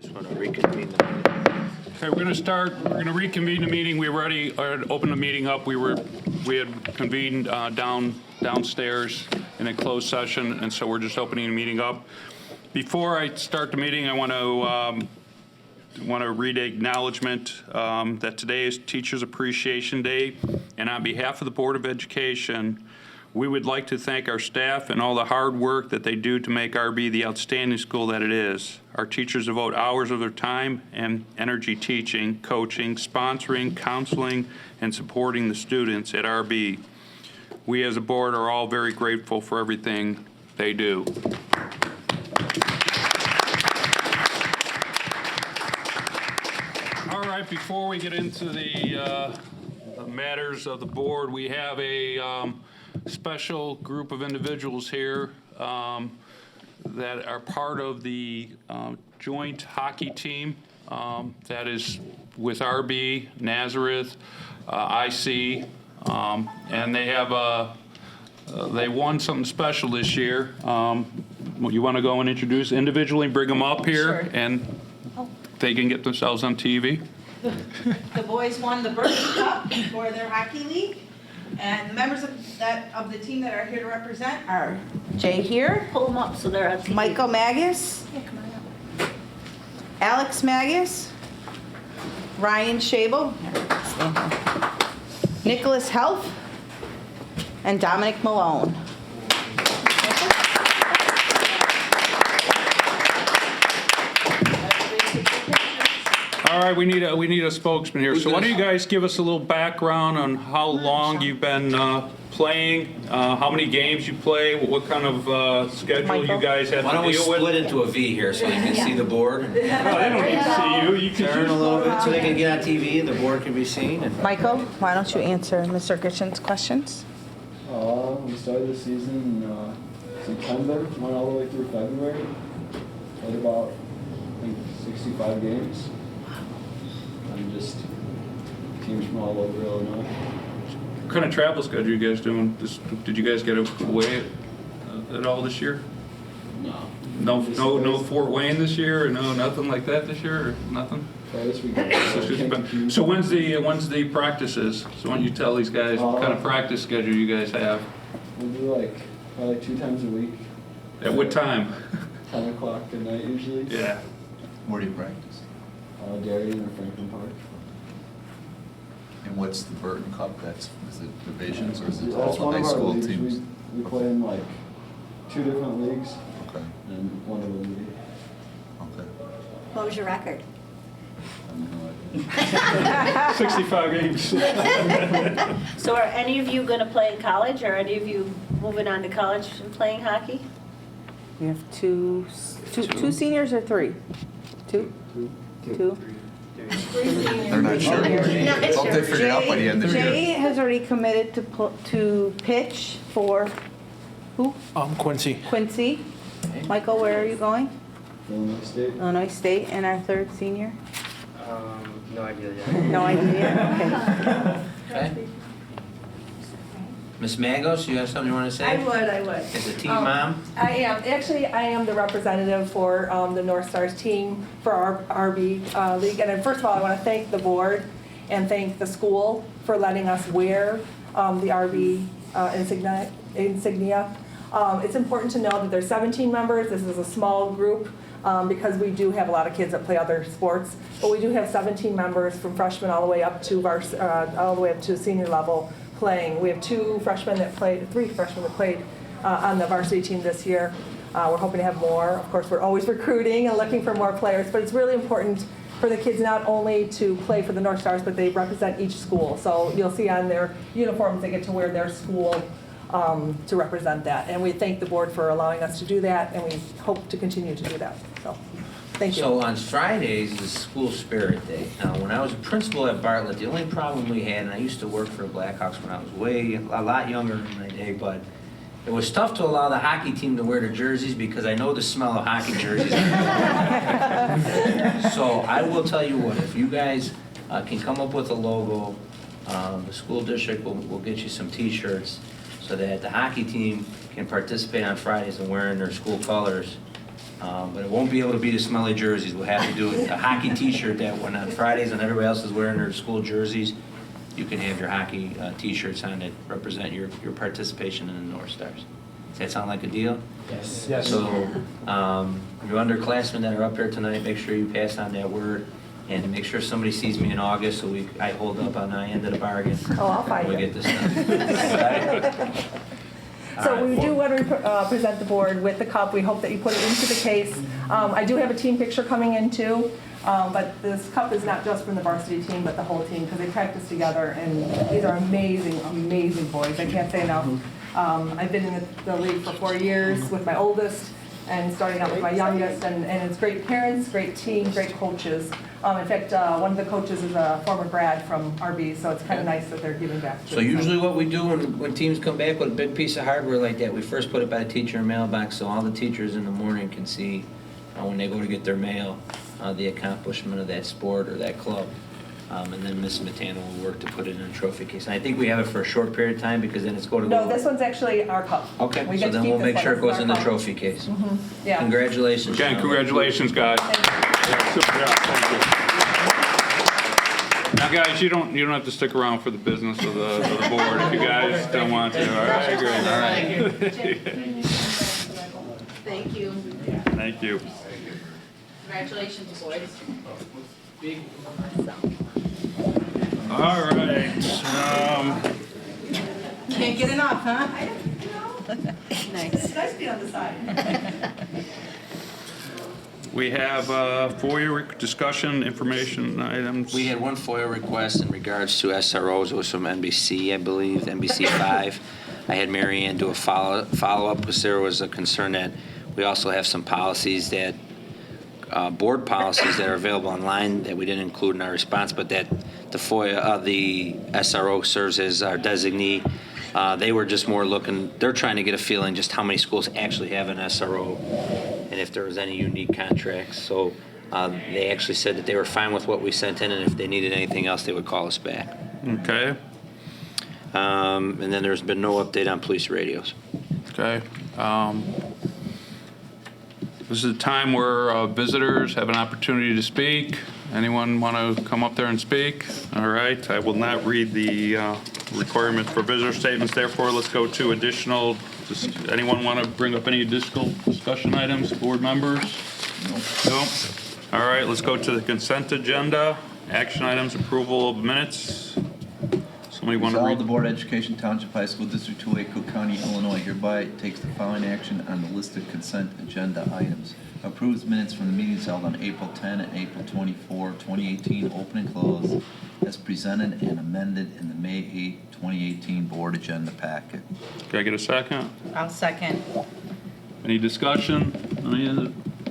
Just want to reconvene the meeting. Okay, we're going to reconvene the meeting. We already opened the meeting up. We had convened downstairs in a closed session, and so we're just opening the meeting up. Before I start the meeting, I want to read an acknowledgement that today is Teachers Appreciation Day, and on behalf of the Board of Education, we would like to thank our staff and all the hard work that they do to make RB the outstanding school that it is. Our teachers devote hours of their time and energy teaching, coaching, sponsoring, counseling, and supporting the students at RB. We as a board are all very grateful for everything they do. All right, before we get into the matters of the board, we have a special group of individuals here that are part of the joint hockey team that is with RB, Nazareth, IC, and they have they won something special this year. You want to go and introduce individually, bring them up here, Sure. and they can get themselves on TV. The boys won the Burton Cup for their hockey league, and the members of the team that are here to represent are Jay here, Pull them up so they're on TV. Michael Magus, Yeah, come on up. Alex Magus, Ryan Schabel, Nicholas Helf, and Dominic Malone. All right, we need a spokesman here. So why don't you guys give us a little background on how long you've been playing, how many games you play, what kind of schedule you guys have Why to don't we deal with? split into a V here so you can see the board? They don't need to see you. You can Turn a just little bit so they can get on TV and the board can be seen. And Michael, why don't you answer Mr. Gitchen's questions? We started the season in September, went all the way through February. Played about, I think, 65 games. And just teams from all over Illinois. What kind of travel schedule you guys doing? Did you guys get away at all this year? No. No Fort Wayne this year, or no nothing like that this year, or nothing? This weekend. So when's the practices? So why don't you tell these guys what kind of practice schedule you guys have? We'll do probably 2 times a week. At what time? 10 o'clock at night usually. Yeah. Where do you practice? Darien or Franklin Park. And what's the Burton Cup? Is it divisions or is it That's all one high of our school leagues. teams? We play in 2 different leagues Okay, and one of them league. okay. What was your record? I have no idea. 65 games. So are any of you going to play in college, or any of you moving on to college and playing hockey? We have two seniors or 3? 2? 2. They're not sure. Hope they figure it out by the end of the Jay year. has already committed to pitch for who? Quincy. Quincy. Michael, where are you going? Illinois State. Illinois State. And our 3rd senior? No idea yet. No idea. Okay. Okay. Ms. Magos, you have something you want to say? I would. As a team mom? I am. Actually, I am the representative for the North Stars team for our RB league. And first of all, I want to thank the board and thank the school for letting us wear the RB insignia. It's important to know that there's 17 members. This is a small group because we do have a lot of kids that play other sports. But we do have 17 members from freshmen all the way up to senior level playing. We have 3 freshmen that played on the varsity team this year. We're hoping to have more. Of course, we're always recruiting and looking for more players, but it's really important for the kids not only to play for the North Stars, but they represent each school. So you'll see on their uniforms they get to wear their school to represent that. And we thank the board for allowing us to do that, and we hope to continue to do that. So, thank you. So on Fridays is School Spirit Day. Now, when I was a principal at Bartlett, the only problem we had, and I used to work for the Blackhawks when I was a lot younger in my day, but it was tough to allow the hockey team to wear their jerseys because I know the smell of hockey jerseys. So I will tell you what, if you guys can come up with a logo, the school district will get you some t-shirts so that the hockey team can participate on Fridays and wearing their school colors. But it won't be able to be the smelly jerseys. We'll have to do a hockey T-shirt that when on Fridays when everybody else is wearing their school jerseys, you can have your hockey T-shirts on that represent your participation in the North Stars. Does that sound like a deal? Yes. So, your underclassmen that are up here tonight, make sure you pass on that word, and make sure somebody sees me in August, so I hold up on the end of the bargain. Oh, I'll find when we you. get this done. So we do want to present the board with the cup. We hope that you put it into the case. I do have a team picture coming in too, but this cup is not just from the varsity team, but the whole team, because they practice together, and these are amazing, amazing boys. I can't say enough. I've been in the league for 4 years with my oldest, and starting out with my youngest, and it's great parents, great team, great coaches. In fact, one of the coaches is a former grad from RB, so it's kind of nice that they're giving back. So usually what we do when teams come back with a big piece of hardware like that, we first put it by the teacher in mailbox so all the teachers in the morning can see when they go to get their mail the accomplishment of that sport or that club. And then Miss Matano will work to put it in a trophy case. And I think we have it for a short period of time because then it's going to go. No, this one's actually our cup. Okay, We so get to then keep we'll this make one. sure it This goes is in our the cup. trophy case. Yeah. Congratulations. Again, Sean. congratulations, guys. Yeah, super job. Thank you. Now, guys, you don't have to stick around for the business of the board if you guys don't want to. All right, great. All right. Thank you. Thank you. Congratulations, boys. All right. Can't get enough, huh? It's nice to be on the side. We have FOIA discussion information items. We had one FOIA request in regards to SROs. It was from NBC, I believe, NBC 5. I had Mary Ann do a follow-up because there was a concern that we also have some policies that, board policies that are available online that we didn't include in our response, but that the FOIA, the SRO serves as our designee. They were just more looking, they're trying to get a feeling just how many schools actually have an SRO and if there was any unique contracts. So they actually said that they were fine with what we sent in, and if they needed anything else, they would call us back. Okay. And then there's been no update on police radios. Okay. This is a time where visitors have an opportunity to speak. Anyone want to come up there and speak? All right. I will not read the requirements for visitor statements. Therefore, let's go to additional. Anyone want to bring up any additional discussion items, board members? No. All right. Let's go to the consent agenda. Action items, approval of minutes. Somebody want to Resolved, read? the Board of Education, Township High School District 2A, Cook County, Illinois hereby takes the following action on the listed consent agenda items. Approves minutes from the meetings held on April 10 and April 24, 2018, open and closed, as presented and amended in the May 8, 2018 Board Agenda Packet. Can I get a second? I'll second. Any discussion?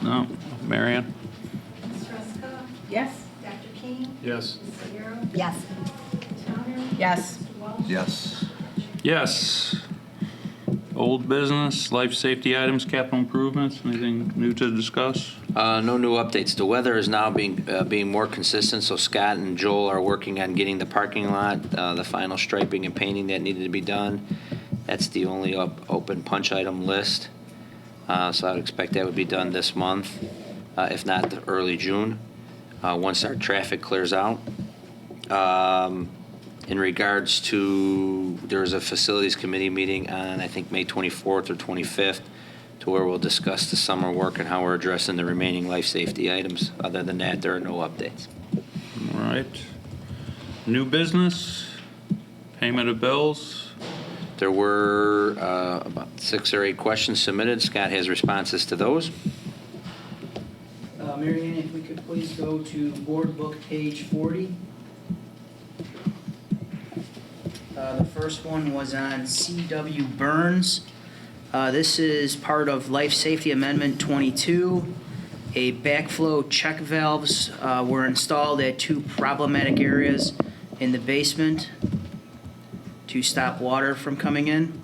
No? Marianne? Ms. Ruska? Yes. Dr. King? Yes. Ms. Guerrero? Yes. Towner? Yes. Mr. Walsh? Yes. Yes. Old business, life safety items, capital improvements, anything new to discuss? No new updates. The weather is now being more consistent, so Scott and Joel are working on getting the parking lot, the final striping and painting that needed to be done. That's the only open punch item list. So I would expect that would be done this month, if not the early June, once our traffic clears out. In regards to, there's a facilities committee meeting on, I think, May 24th or 25th, to where we'll discuss the summer work and how we're addressing the remaining life safety items. Other than that, there are no updates. All right. New business, payment of bills. There were about 6 or 8 questions submitted. Scott has responses to those. Mary Ann, if we could please go to board book page 40. The first one was on C.W. Burns. This is part of Life Safety Amendment 22. A backflow check valves were installed at 2 problematic areas in the basement to stop water from coming in.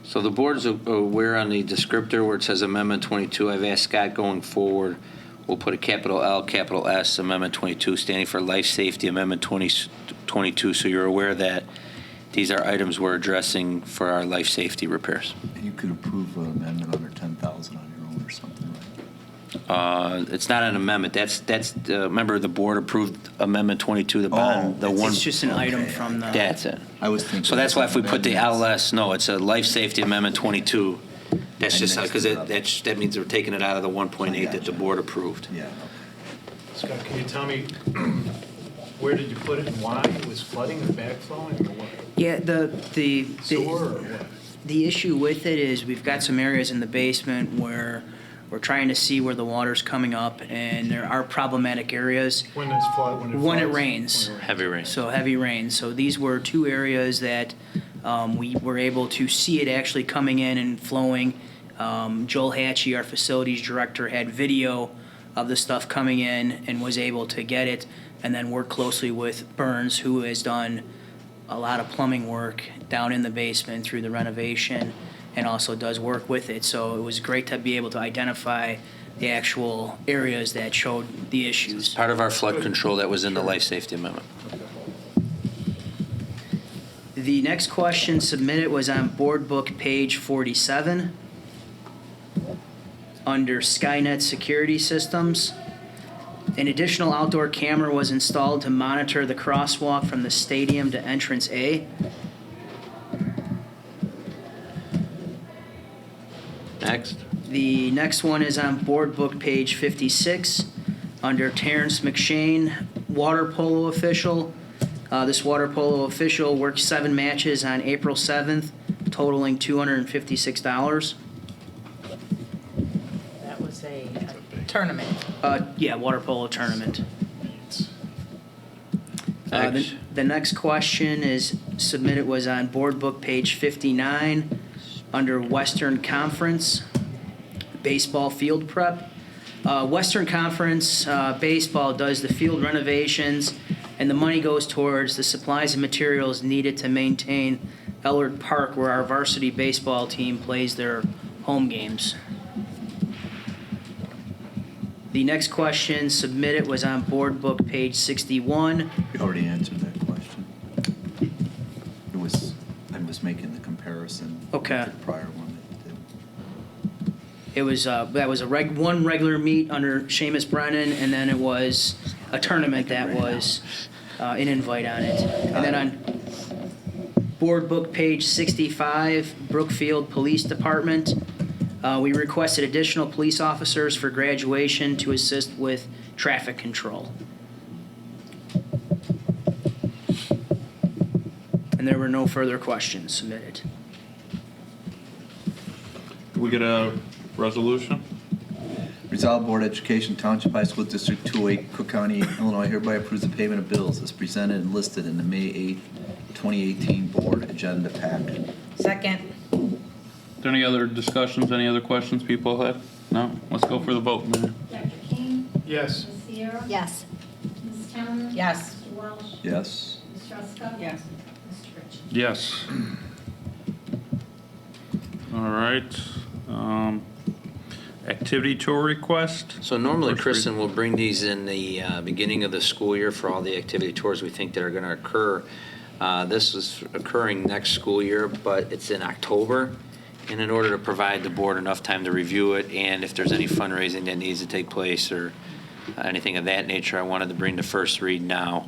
So the board's aware on the descriptor where it says Amendment 22. I've asked Scott going forward, we'll put a capital L, capital S, Amendment 22, standing for Life Safety Amendment 22, so you're aware that these are items we're addressing for our life safety repairs. You could approve an amendment under 10,000 on your own or something, right? It's not an amendment. That's, remember the board approved Amendment 22, the bond, the one. It's just an item from the. That's it. I was thinking. So that's why if we put the amendments. LS, no, it's a Life Safety Amendment 22. That's And just, next because to that. that means we're taking it out of the 1.8 that the board approved. Yeah, okay. Scott, can you tell me, where did you put it and why? It was flooding or backflowing or what? Yeah, Sewer or what? the issue with it is we've got some areas in the basement where we're trying to see where the water's coming up, and there are problematic areas. When it's flood, when it floods? When it rains. Heavy rain. So heavy rain. So these were two areas that we were able to see it actually coming in and flowing. Joel Hatchie, our facilities director, had video of the stuff coming in and was able to get it, and then work closely with Burns, who has done a lot of plumbing work down in the basement through the renovation, and also does work with it. So it was great to be able to identify the actual areas that showed the issues. Part of our flood control that was in the Life Safety Amendment. The next question submitted was on board book page 47, under Skynet security systems. An additional outdoor camera was installed to monitor the crosswalk from the stadium to entrance A. Next. The next one is on board book page 56, under Terrence McShane, water polo official. This water polo official worked 7 matches on April 7th, totaling $256. That was a tournament. Yeah, water polo tournament. Next. The next question is submitted was on board book page 59, under Western Conference, baseball field prep. Western Conference baseball does the field renovations, and the money goes towards the supplies and materials needed to maintain Ellard Park, where our varsity baseball team plays their home games. The next question submitted was on board book page 61. We already answered that question. I was making the comparison. Okay. To the prior one that you did. It was that was one regular meet under Seamus Brennan, and then it was a tournament that was an invite on it. And then on board book page 65, Brookfield Police Department, we requested additional police officers for graduation to assist with traffic control. And there were no further questions submitted. Can we get a resolution? Resolved Board of Education Township High School District 208, Cook County, Illinois hereby approves the payment of bills as presented and listed in the May 8, 2018 board agenda packet. Second. Is there any other discussions, any other questions people have? No? Let's go for the vote, Mayor. Dr. King? Yes. Ms. Sierra? Yes. Ms. Towner? Yes. Mr. Welch? Yes. Ms. Ruska? Yes. Mr. Rich? Yes. All right. Activity tour request? So normally, First Kristen will bring these in the beginning of the school year for all the activity tours we think that are going to occur. This is occurring next school year, but it's in October. And in order to provide the board enough time to review it, and if there's any fundraising that needs to take place or anything of that nature, I wanted to bring the first read now.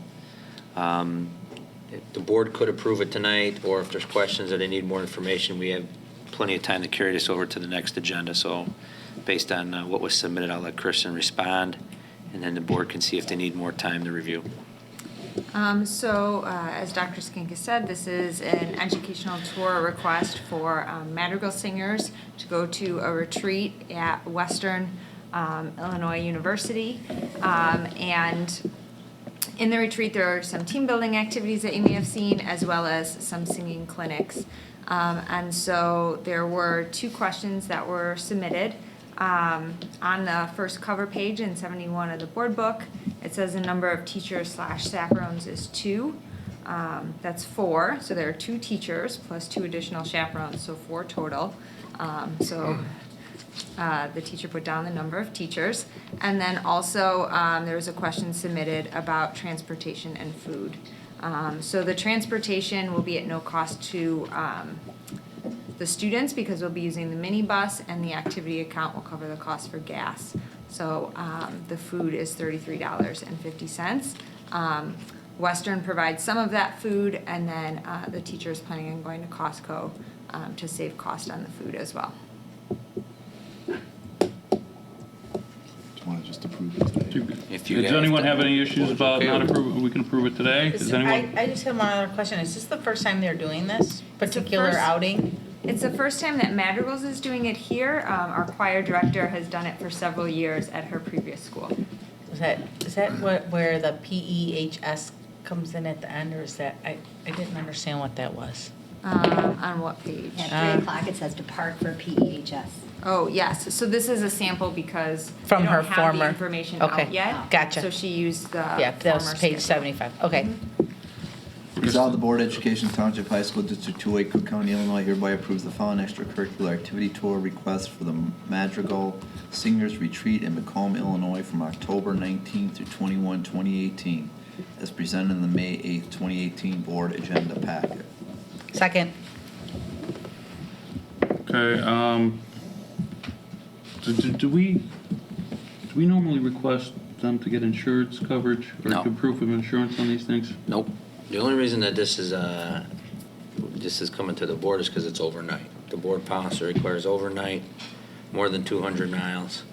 If the board could approve it tonight, or if there's questions or they need more information, we have plenty of time to carry this over to the next agenda. So based on what was submitted, I'll let Kristen respond, and then the board can see if they need more time to review. As Dr. Skink has said, this is an educational tour request for Madrigal singers to go to a retreat at Western Illinois University. And in the retreat, there are some team building activities that you may have seen, as well as some singing clinics. And so there were 2 questions that were submitted. On the first cover page in 71 of the board book, it says the number of teachers / chaperones is 2. That's 4. So there are 2 teachers plus 2 additional chaperones, so 4 total. The teacher put down the number of teachers. And then also there was a question submitted about transportation and food. So the transportation will be at no cost to the students because we'll be using the minibus, and the activity account will cover the cost for gas So the food is $33.50. Western provides some of that food, and then the teacher is planning on going to Costco to save cost on the food as well. Do you want to just approve it today? If you Does guys- anyone have any issues about Okay. not approving? We can approve it today. Does anyone? I just have one other question. Is this the first time they're doing this particular first- outing? It's the first time that Madrigal's is doing it here. Our choir director has done it for several years at her previous school. Is that where the PEHS comes in at the end, or is that, I didn't understand what that was. On what page? At 3 o'clock, it says depart for PEHS. Oh, yes. So this is a sample because From they her don't have the former- information okay. out yet. Gotcha. So she used the Yeah, that was former page schedule. 75. Okay. Resolve the Board of Education Township High School District 2A, Cook County, Illinois hereby approves the following extracurricular activity tour request for the Madrigal Singers Retreat in Macomb, Illinois from October 19th through 21, 2018, as presented in the May 8th, 2018 Board Agenda Packet. Second. Okay, do we normally request them to get insurance coverage? Or No. proof of insurance on these things? Nope. The only reason that this is coming to the board is because it's overnight. The board policy requires overnight, more than 200 miles.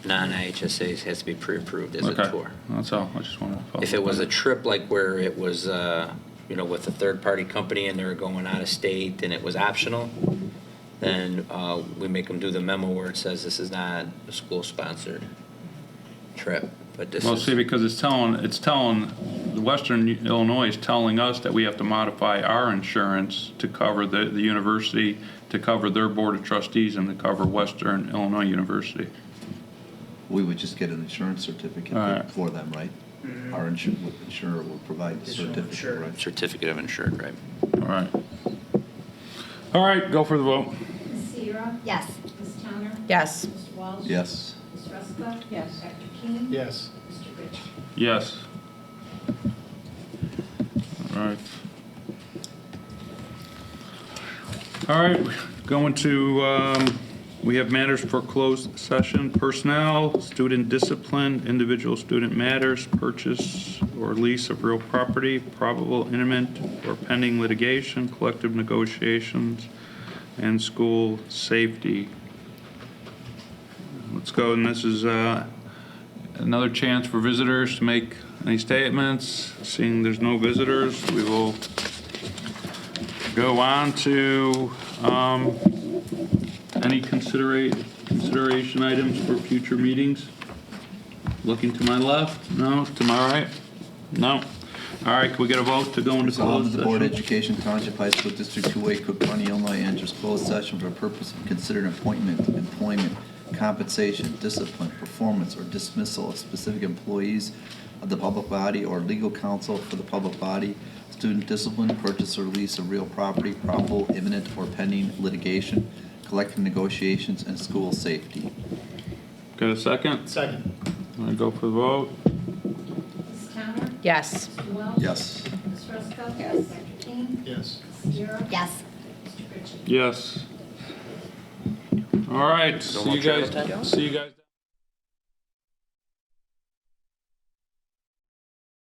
Non-IHSAs has to be pre-approved as a Okay, tour. that's all. I just wanted to follow If it up was on a trip like where it was, with a third-party company and they were going out of state and it was optional, then we make them do the memo where it says this is not a school-sponsored trip. But this Well, is. see, because it's telling, the Western Illinois is telling us that we have to modify our insurance to cover the university, to cover their board of trustees, and to cover Western Illinois University. We would just get an insurance certificate All right. for them, right? Our insurer will provide the certificate, right? Certificate of insured, right? All right. All right, go for the vote. Ms. Sierra? Yes. Ms. Towner? Yes. Mr. Walsh? Yes. Ms. Ruska? Yes. Dr. King? Yes. Mr. Rich? Yes. All right. All right, going to, we have matters for closed session, personnel, student discipline, individual student matters, purchase or lease of real property, probable imminent or pending litigation, collective negotiations, and school safety. Let's go, and this is another chance for visitors to make any statements. Seeing there's no visitors, we will go on to any consideration items for future meetings. Looking to my left? No. To my right? No. All right, can we get a vote to go into Resolved closed that the Board of session? Education Township High School District 2A, Cook County, Illinois enters closed session for the purpose of considering appointment, employment, compensation, discipline, performance, or dismissal of specific employees of the public body or legal counsel for the public body, student discipline, purchase or lease of real property, probable, imminent, or pending litigation, collective negotiations, and school safety. Got a second? Second. I'm gonna go for the vote. Ms. Towner? Yes. Mr. Welch? Yes. Ms. Ruska? Yes. Dr. King? Yes. Ms. Sierra? Yes. Mr. Rich? Yes. All right, No more travel time? see you guys.